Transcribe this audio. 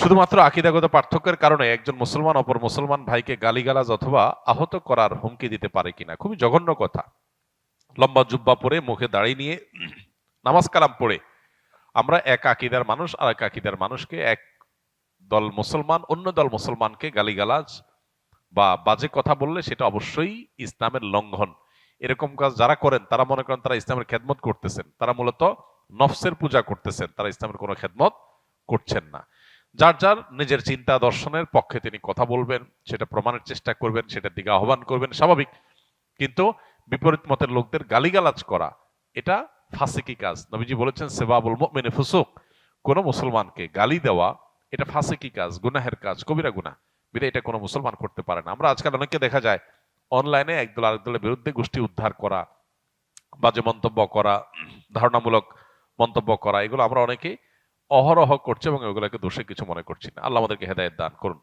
শুধুমাত্র আকীদাগত পার্থক্যের কারণে একজন মুসলমান অপর মুসলমান ভাইকে গালিগালাজ অথবা আহত করার হুমকি দিতে পারে কিনা? খুবই জঘন্য কথা। লম্বা জুব্বা পরে মুখে দাড়ি নিয়ে নামাজ কালাম পড়ে আমরা এক আকীদার মানুষ আর এক আকীদার মানুষকে, এক দল মুসলমান অন্য দল মুসলমানকে গালিগালাজ বা বাজে কথা বললে সেটা অবশ্যই ইসলামের লঙ্ঘন। এরকম কাজ যারা করেন তারা মনে করেন তারা ইসলামের খেদমত করতেছেন, তারা মূলত নফসের পূজা করতেছেন, তারা ইসলামের কোনো খেদমত করছেন না। যার যার নিজের চিন্তা দর্শনের পক্ষে তিনি কথা বলবেন, সেটা প্রমাণের চেষ্টা করবেন, সেটার দিকে আহ্বান করবেন, স্বাভাবিক। কিন্তু বিপরীত মতের লোকদের গালিগালাজ করা এটা ফাসিকি কাজ। নবীজি বলেছেন সেবাবুল মুমিনি ফুসুক, কোন মুসলমানকে গালি দেওয়া এটা ফাসিকি কাজ, গুনাহের কাজ, কবিরা গুনাহ। বিধায় এটা কোনো মুসলমান করতে পারে না। আমরা আজকাল অনেককে দেখা যায় অনলাইনে একদল আরেক দলের বিরুদ্ধে গোষ্ঠী উদ্ধার করা, বাজে মন্তব্য করা, ধারণামূলক মন্তব্য করা, এগুলো আমরা অনেকে অহরহ করছি এবং এগুলোকে দোষে কিছু মনে করছি না। আল্লাহ আমাদেরকে হেদায়েত দান করুন।